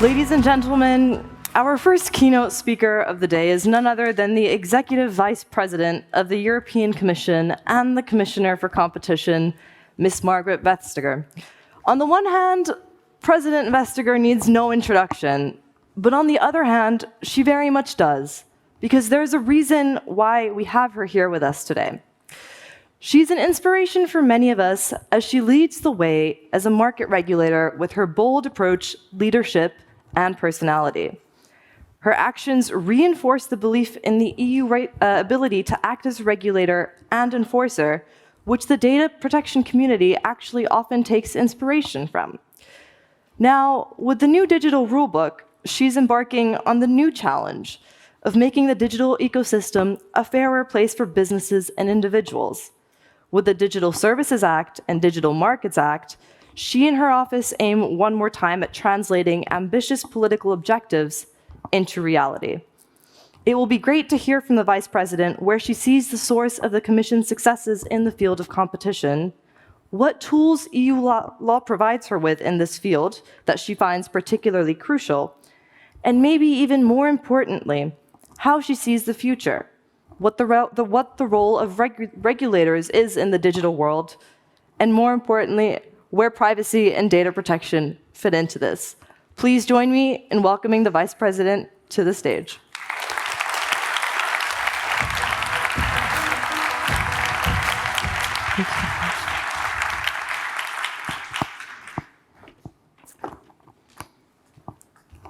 Ladies and gentlemen, our first keynote speaker of the day is none other than the Executive Vice President of the European Commission and the Commissioner for Competition, Ms. Margrethe Vestager. On the one hand, President Vestager needs no introduction, but on the other hand, she very much does, because there's a reason why we have her here with us today. She's an inspiration for many of us as she leads the way as a market regulator with her bold approach, leadership, and personality. Her actions reinforce the belief in the EU ability to act as regulator and enforcer, which the data protection community actually often takes inspiration from. Now, with the new digital rulebook, she's embarking on the new challenge of making the digital ecosystem a fairer place for businesses and individuals. With the Digital Services Act and Digital Markets Act, she and her office aim one more time at translating ambitious political objectives into reality. It will be great to hear from the Vice President where she sees the source of the Commission's successes in the field of competition, what tools EU law provides her with in this field that she finds particularly crucial, and maybe even more importantly, how she sees the future, what the role of regulators is in the digital world, and more importantly, where privacy and data protection fit into this. Please join me in welcoming the Vice President to the stage.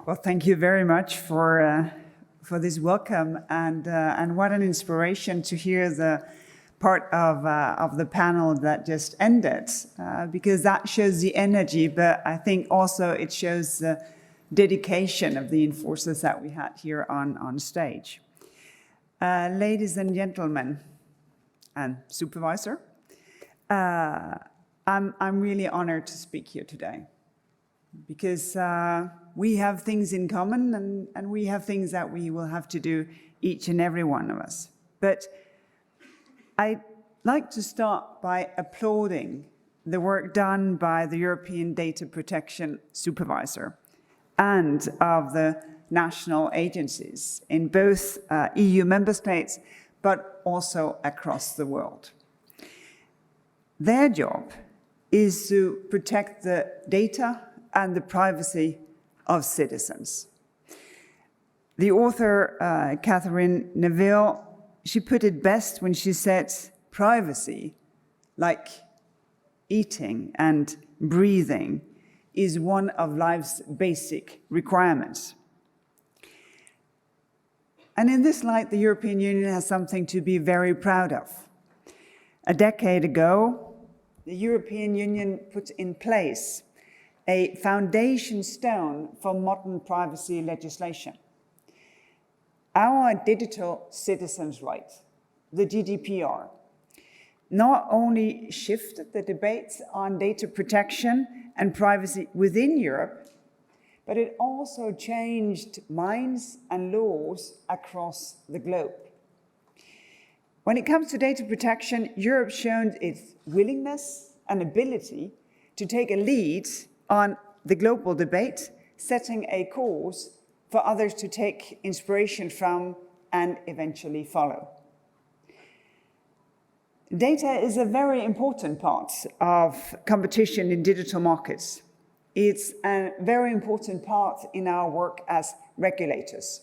Well, thank you very much for this welcome, and what an inspiration to hear the part of the panel that just ended, because that shows the energy, but I think also it shows the dedication of the enforcers that we had here on stage. Ladies and gentlemen, and Supervisor, I'm really honored to speak here today, because we have things in common, and we have things that we will have to do, each and every one of us. But I'd like to start by applauding the work done by the European Data Protection Supervisor and of the national agencies in both EU member states, but also across the world. Their job is to protect the data and the privacy of citizens. The author, Catherine Neville, she put it best when she said, privacy, like eating and breathing, is one of life's basic requirements. And in this light, the European Union has something to be very proud of. A decade ago, the European Union put in place a foundation stone for modern privacy legislation. Our Digital Citizens' Right, the GDPR, not only shifted the debates on data protection and privacy within Europe, but it also changed minds and laws across the globe. When it comes to data protection, Europe's shown its willingness and ability to take a lead on the global debate, setting a course for others to take inspiration from and eventually follow. Data is a very important part of competition in digital markets. It's a very important part in our work as regulators.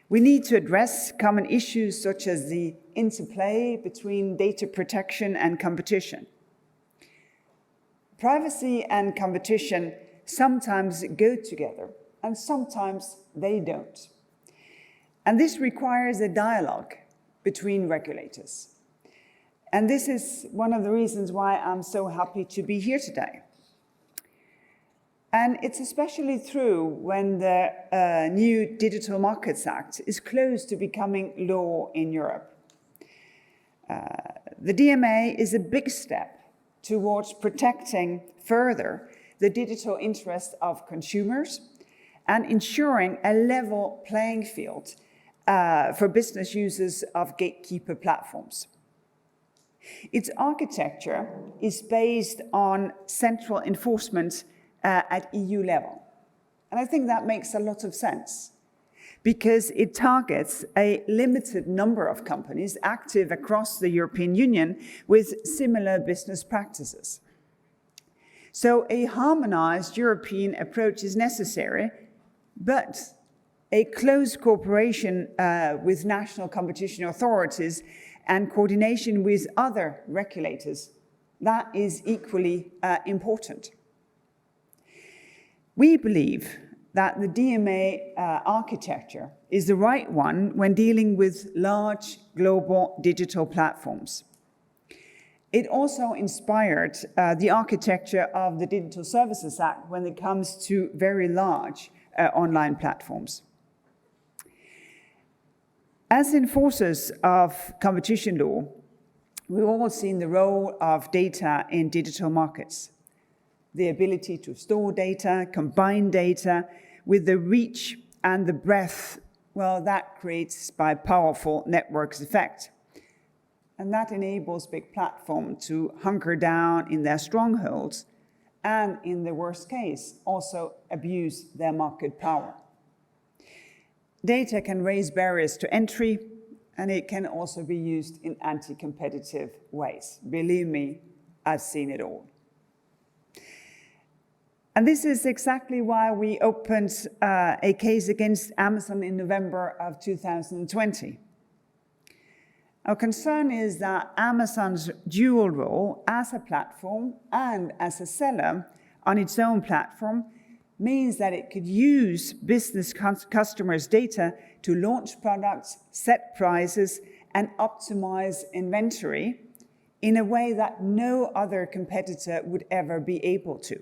We need to address common issues such as the interplay between data protection and competition. Privacy and competition sometimes go together, and sometimes they don't. And this requires a dialogue between regulators. And this is one of the reasons why I'm so happy to be here today. And it's especially true when the new Digital Markets Act is close to becoming law in Europe. The DMA is a big step towards protecting further the digital interest of consumers and ensuring a level playing field for business users of gatekeeper platforms. Its architecture is based on central enforcement at EU level. And I think that makes a lot of sense, because it targets a limited number of companies active across the European Union with similar business practices. So a harmonized European approach is necessary, but a close cooperation with national competition authorities and coordination with other regulators, that is equally important. We believe that the DMA architecture is the right one when dealing with large global digital platforms. It also inspired the architecture of the Digital Services Act when it comes to very large online platforms. As enforcers of competition law, we've all seen the role of data in digital markets. The ability to store data, combine data with the reach and the breadth, well, that creates by powerful networks effect. And that enables big platforms to hunker down in their strongholds and, in the worst case, also abuse their market power. Data can raise barriers to entry, and it can also be used in anti-competitive ways. Believe me, I've seen it all. And this is exactly why we opened a case against Amazon in November of 2020. Our concern is that Amazon's dual role as a platform and as a seller on its own platform means that it could use business customers' data to launch products, set prices, and optimize inventory in a way that no other competitor would ever be able to.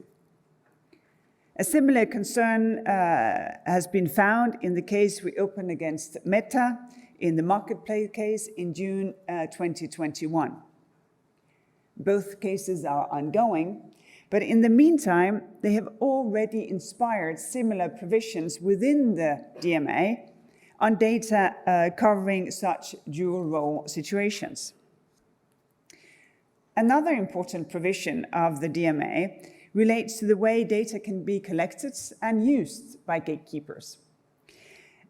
A similar concern has been found in the case we opened against Meta in the marketplace case in June 2021. Both cases are ongoing, but in the meantime, they have already inspired similar provisions within the DMA on data covering such dual role situations. Another important provision of the DMA relates to the way data can be collected and used by gatekeepers.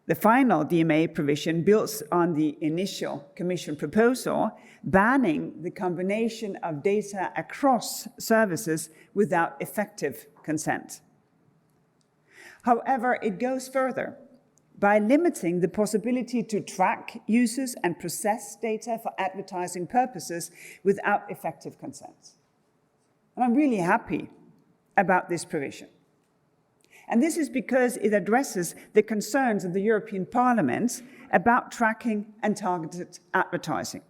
The final DMA provision builds on the initial Commission proposal, banning the combination of data across services without effective consent. However, it goes further by limiting the possibility to track users and process data for advertising purposes without effective consent. And I'm really happy about this provision. And this is because it addresses the concerns of the European Parliament about tracking and targeted advertising.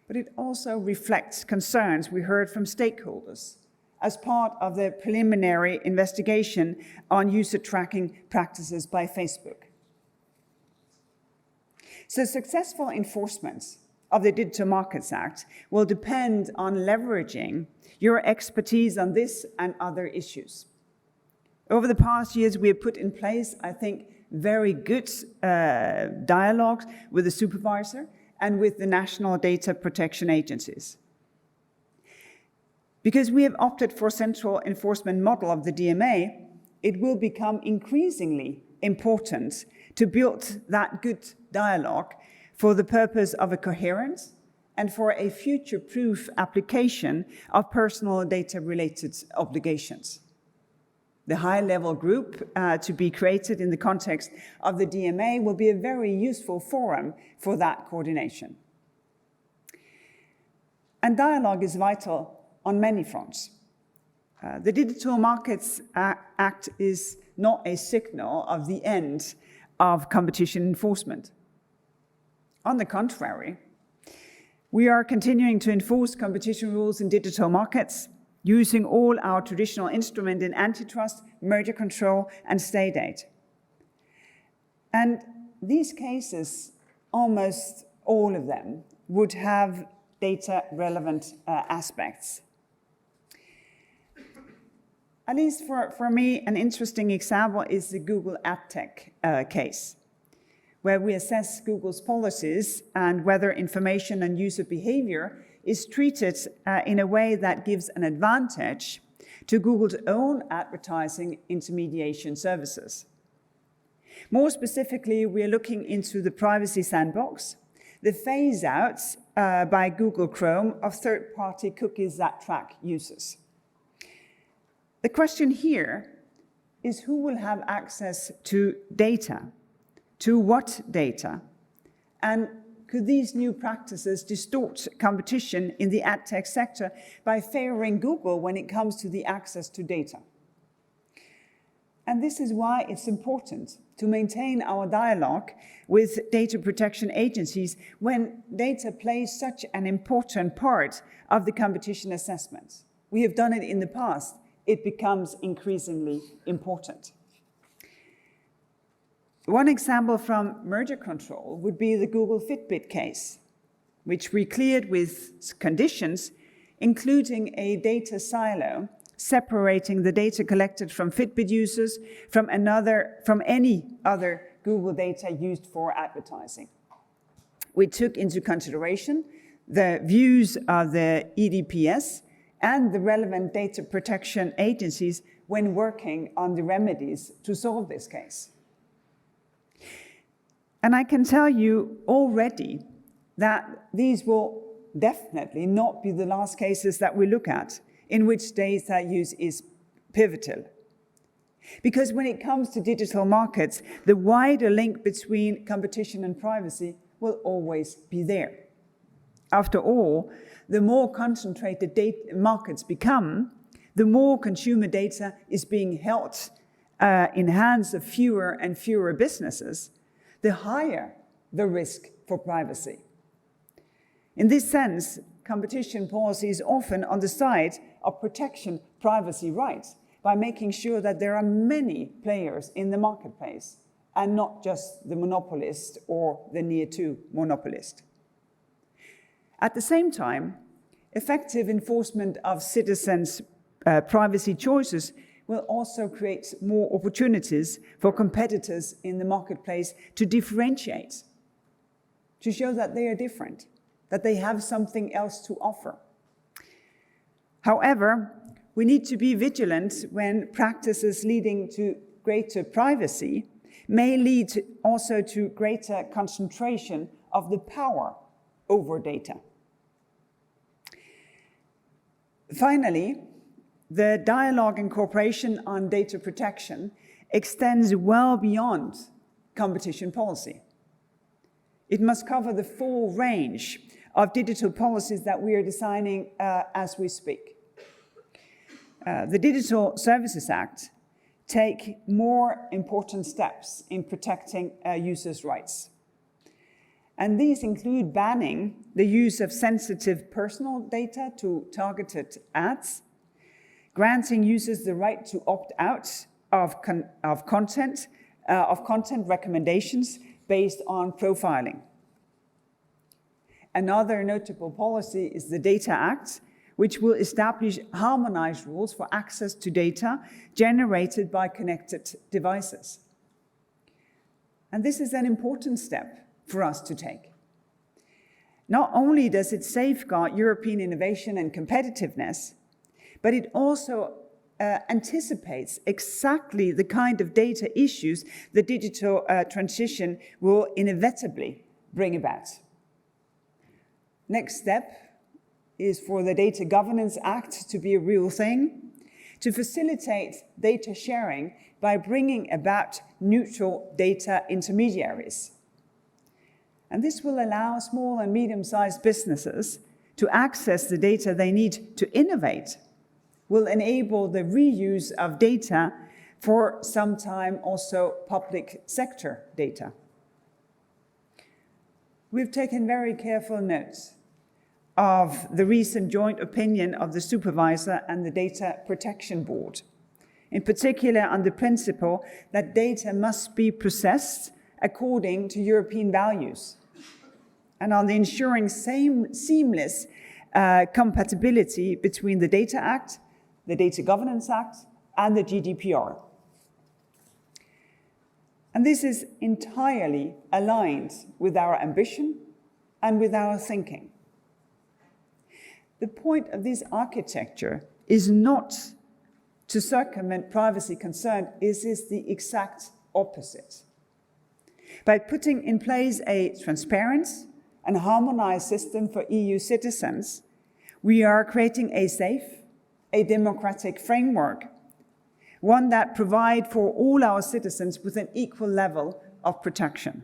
But it also reflects concerns we heard from stakeholders as part of the preliminary investigation on user tracking practices by Facebook. So successful enforcement of the Digital Markets Act will depend on leveraging your expertise on this and other issues. Over the past years, we have put in place, I think, very good dialogues with the Supervisor and with the national data protection agencies. Because we have opted for a central enforcement model of the DMA, it will become increasingly important to build that good dialogue for the purpose of a coherent and for a future-proof application of personal data-related obligations. The high-level group to be created in the context of the DMA will be a very useful forum for that coordination. And dialogue is vital on many fronts. The Digital Markets Act is not a signal of the end of competition enforcement. On the contrary, we are continuing to enforce competition rules in digital markets, using all our traditional instruments in antitrust, merger control, and state aid. And these cases, almost all of them, would have data-relevant aspects. At least for me, an interesting example is the Google AdTech case, where we assess Google's policies and whether information and user behavior is treated in a way that gives an advantage to Google's own advertising intermediation services. More specifically, we are looking into the privacy sandbox, the phase-outs by Google Chrome of third-party cookies that track users. The question here is who will have access to data, to what data, and could these new practices distort competition in the ad tech sector by favoring Google when it comes to the access to data? And this is why it's important to maintain our dialogue with data protection agencies when data plays such an important part of the competition assessment. We have done it in the past. It becomes increasingly important. One example from merger control would be the Google Fitbit case, which we cleared with conditions, including a data silo separating the data collected from Fitbit users from any other Google data used for advertising. We took into consideration the views of the EDPS and the relevant data protection agencies when working on the remedies to solve this case. And I can tell you already that these will definitely not be the last cases that we look at in which data use is pivotal. Because when it comes to digital markets, the wider link between competition and privacy will always be there. After all, the more concentrated markets become, the more consumer data is being held in hands of fewer and fewer businesses, the higher the risk for privacy. In this sense, competition policy is often on the side of protecting privacy rights by making sure that there are many players in the marketplace and not just the monopolist or the near-to monopolist. At the same time, effective enforcement of citizens' privacy choices will also create more opportunities for competitors in the marketplace to differentiate, to show that they are different, that they have something else to offer. However, we need to be vigilant when practices leading to greater privacy may lead also to greater concentration of the power over data. Finally, the dialogue and cooperation on data protection extends well beyond competition policy. It must cover the full range of digital policies that we are designing as we speak. The Digital Services Act take more important steps in protecting users' rights. And these include banning the use of sensitive personal data to targeted ads, granting users the right to opt out of content recommendations based on profiling. Another notable policy is the Data Act, which will establish harmonized rules for access to data generated by connected devices. And this is an important step for us to take. Not only does it safeguard European innovation and competitiveness, but it also anticipates exactly the kind of data issues the digital transition will inevitably bring about. Next step is for the Data Governance Act to be a real thing, to facilitate data sharing by bringing about neutral data intermediaries. And this will allow small and medium-sized businesses to access the data they need to innovate, will enable the reuse of data for some time also public sector data. We've taken very careful notes of the recent joint opinion of the Supervisor and the Data Protection Board, in particular on the principle that data must be processed according to European values, and on the ensuring seamless compatibility between the Data Act, the Data Governance Act, and the GDPR. And this is entirely aligned with our ambition and with our thinking. The point of this architecture is not to circumvent privacy concern is the exact opposite. By putting in place a transparent and harmonized system for EU citizens, we are creating a safe, a democratic framework, one that provides for all our citizens with an equal level of protection.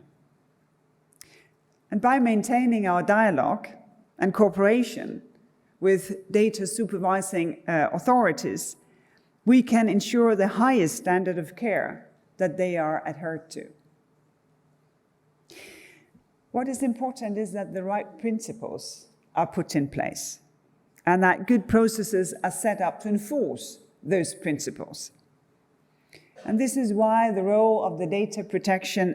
And by maintaining our dialogue and cooperation with data supervising authorities, we can ensure the highest standard of care that they are adhered to. What is important is that the right principles are put in place and that good processes are set up to enforce those principles. And this is why the role of the data protection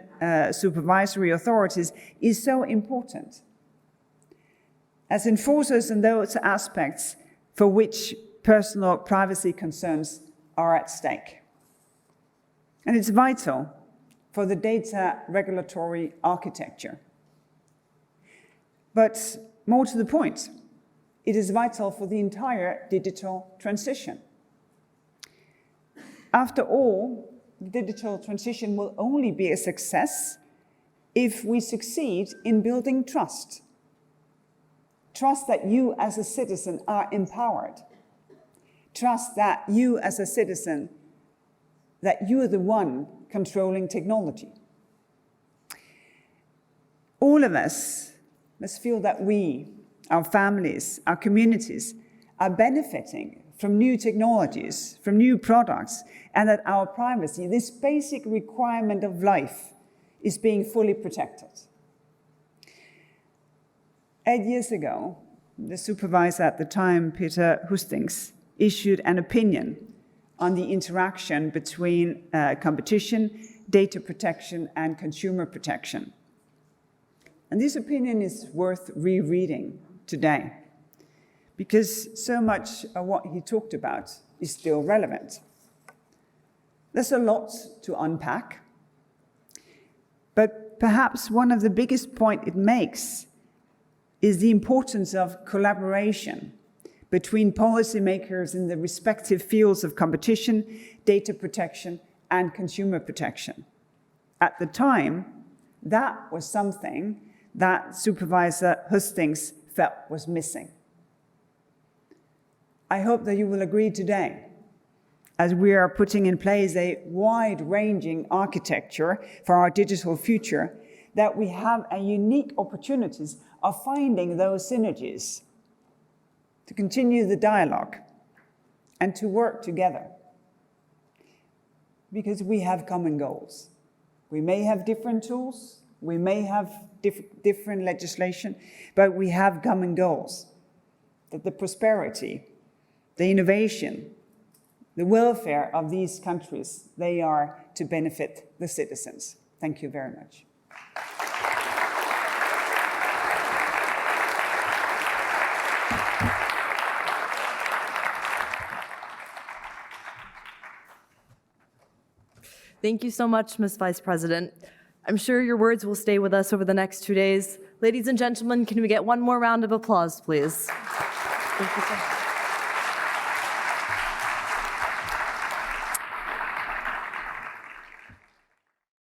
supervisory authorities is so important, as enforcers in those aspects for which personal privacy concerns are at stake. And it's vital for the data regulatory architecture. But more to the point, it is vital for the entire digital transition. After all, the digital transition will only be a success if we succeed in building trust. Trust that you as a citizen are empowered. Trust that you as a citizen, that you are the one controlling technology. All of us must feel that we, our families, our communities, are benefiting from new technologies, from new products, and that our privacy, this basic requirement of life, is being fully protected. 8 years ago, the supervisor at the time, Peter Hustings, issued an opinion on the interaction between competition, data protection, and consumer protection. And this opinion is worth rereading today, because so much of what he talked about is still relevant. There's a lot to unpack, but perhaps one of the biggest points it makes is the importance of collaboration between policymakers in the respective fields of competition, data protection, and consumer protection. At the time, that was something that Supervisor Hustings felt was missing. I hope that you will agree today, as we are putting in place a wide-ranging architecture for our digital future, that we have a unique opportunities of finding those synergies, to continue the dialogue and to work together. Because we have common goals. We may have different tools, we may have different legislation, but we have common goals. That the prosperity, the innovation, the welfare of these countries, they are to benefit the citizens. Thank you very much. Thank you so much, Ms. Vice President. I'm sure your words will stay with us over the next 2 days. Ladies and gentlemen, can we get one more round of applause, please? Thank you so much.